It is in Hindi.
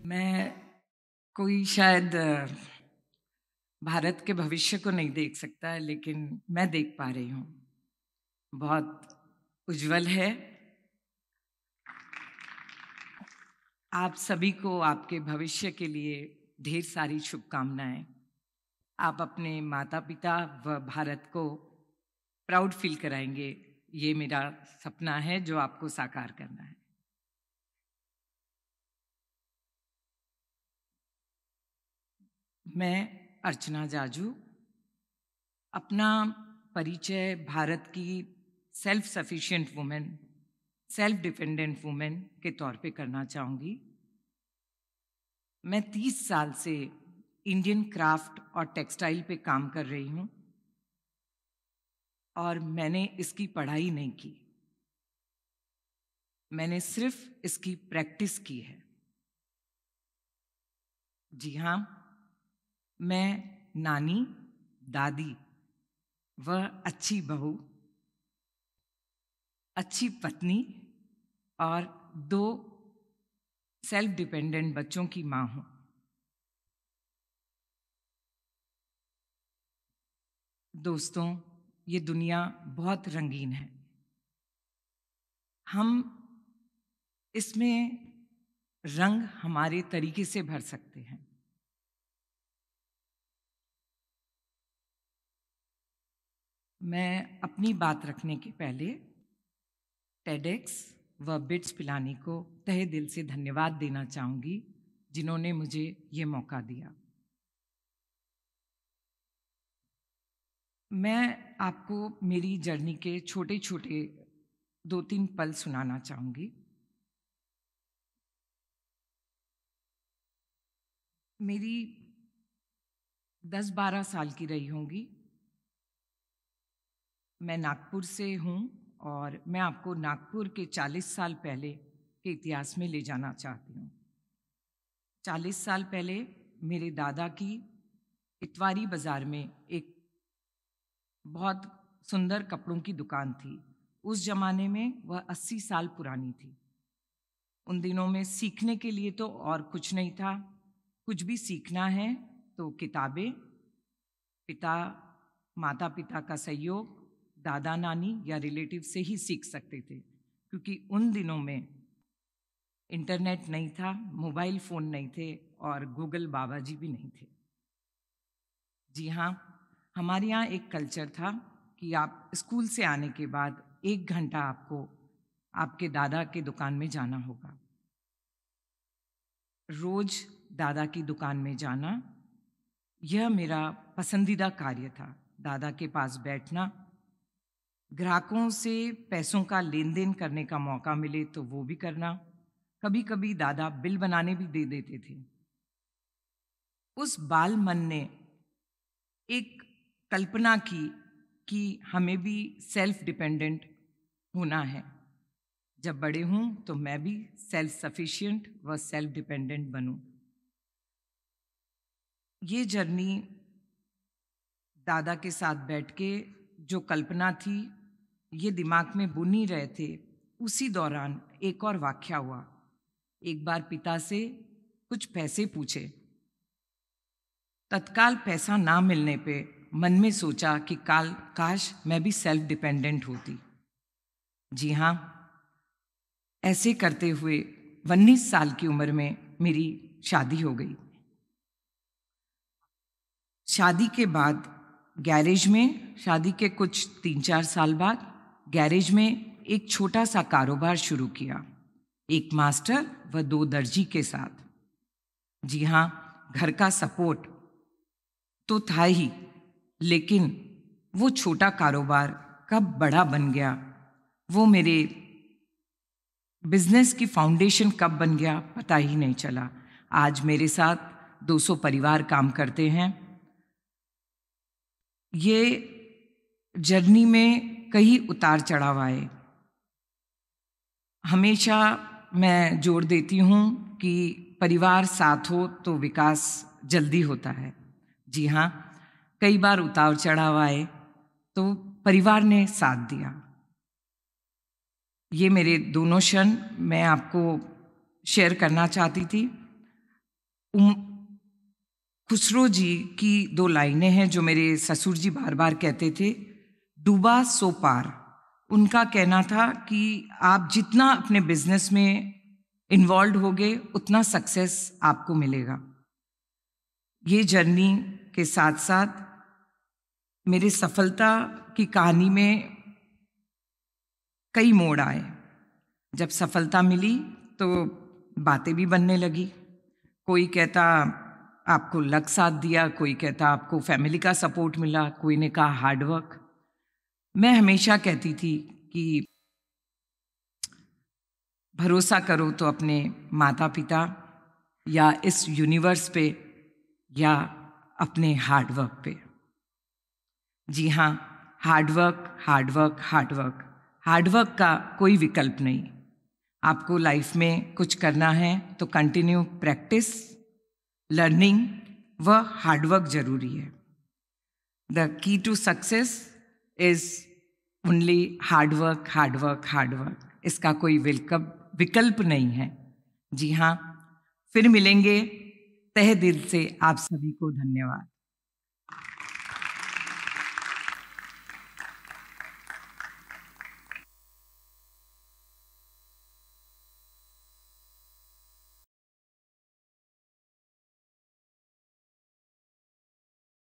मैं कोई शायद भारत के भविष्य को नहीं देख सकता है, लेकिन मैं देख पा रही हूँ। बहुत उज्जवल है। आप सभी को आपके भविष्य के लिए ढेर सारी शुभकामनाएं। आप अपने माता पिता व भारत को प्राउड फील कराएंगे। ये मेरा सपना है जो आपको साकार करना है। मैं अर्चना जाजू अपना परिचय भारत की self sufficient women, self dependent women के तौर पे करना चाहूँगी। मैं 30 साल से इंडियन क्राफ्ट और टेक्सटाइल पे काम कर रही हूँ और मैंने इसकी पढ़ाई नहीं की। मैंने सिर्फ इसकी प्रैक्टिस की है। जी हाँ, मैं नानी, दादी व अच्छी बहू, अच्छी पत्नी और 2 सेल्फ डिपेंडेंट बच्चों की माँ हूँ। दोस्तों, ये दुनिया बहुत रंगीन है। हम इसमें रंग हमारे तरीके से भर सकते हैं। मैं अपनी बात रखने के पहले टेडेक्स व बिट्स पिलानी को तहे दिल से धन्यवाद देना चाहूँगी, जिन्होंने मुझे ये मौका दिया। मैं आपको मेरी जर्नी के छोटे छोटे 2-3 पल सुनाना चाहूँगी। मेरी 10-12 साल की रही होंगी। मैं नागपुर से हूँ और मैं आपको नागपुर के 40 साल पहले के इतिहास में ले जाना चाहती हूँ। 40 साल पहले मेरे दादा की इतवारी बाज़ार में एक बहुत सुंदर कपड़ों की दुकान थी। उस जमाने में वह 80 साल पुरानी थी। उन दिनों में सीखने के लिए तो और कुछ नहीं था। कुछ भी सीखना है तो किताबें, पिता माता पिता का सहयोग, दादा नानी या रिलेटिव से ही सीख सकते थे, क्योंकि उन दिनों में इंटरनेट नहीं था, मोबाइल फ़ोन नहीं थे और गूगल बाबा जी भी नहीं थे। जी हाँ, हमारे यहाँ एक कल्चर था कि आप स्कूल से आने के बाद 1 घंटा आपको आपके दादा के दुकान में जाना होगा। रोज दादा की दुकान में जाना यह मेरा पसंदीदा कार्य था। दादा के पास बैठना, ग्राहकों से पैसों का लेन देन करने का मौका मिले तो वो भी करना। कभी कभी दादा बिल बनाने भी दे देते थे। उस बाल मन ने एक कल्पना की कि हमें भी सेल्फ डिपेंडेंट होना है। जब बड़े हूं तो मैं भी सेल्फ सफिशिएंट व सेल्फ डिपेंडेंट बनूं। ये जर्नी दादा के साथ बैठ के जो कल्पना थी, ये दिमाग में बुन ही रहे थे। उसी दौरान एक और वाकया हुआ। एक बार पिता से कुछ पैसे पूछे। तत्काल पैसा ना मिलने पे मन में सोचा कि काश मैं भी सेल्फ डिपेंडेंट होती। जी हाँ, ऐसे करते हुए 19 साल की उम्र में मेरी शादी हो गई। शादी के बाद गैरेज में, शादी के कुछ 3-4 साल बाद गैरेज में एक छोटा सा कारोबार शुरू किया, एक मास्टर व 2 दर्जी के साथ। जी हाँ, घर का सपोर्ट तो था ही, लेकिन वो छोटा कारोबार कब बड़ा बन गया, वो मेरे बिजनेस की फाउंडेशन कब बन गया, पता ही नहीं चला। आज मेरे साथ 200 परिवार काम करते हैं। ये जर्नी में कई उतार चढ़ाव आए। हमेशा मैं जोर देती हूँ कि परिवार साथ हो तो विकास जल्दी होता है। जी हाँ, कई बार उतार चढ़ाव आए तो परिवार ने साथ दिया। ये मेरे दोनों क्षण मैं आपको शेयर करना चाहती थी। खुसरो जी की 2 लाइनें हैं जो मेरे ससुर जी बार बार कहते थे, डूबा सो पार। उनका कहना था कि आप जितना अपने बिजनेस में इन्वॉल्व होगे उतना सक्सेस आपको मिलेगा। ये जर्नी के साथ साथ मेरी सफलता की कहानी में कई मोड़ आए। जब सफलता मिली तो बातें भी बनने लगी। कोई कहता आपको लक साथ दिया, कोई कहता आपको फैमिली का सपोर्ट मिला, कोई ने कहा हार्डवर्क। मैं हमेशा कहती थी कि भरोसा करो तो अपने माता पिता या इस यूनिवर्स पे या अपने हार्डवर्क पे। जी हाँ, हार्डवर्क हार्डवर्क हार्डवर्क हार्डवर्क का कोई विकल्प नहीं। आपको लाइफ में कुछ करना है तो कंटिन्यू प्रैक्टिस, लर्निंग व हार्डवर्क जरूरी है। The key to success is only hard work hard work hard work. इसका कोई विकल्प नहीं है। जी हाँ, फिर मिलेंगे। तहे दिल से आप सभी को धन्यवाद।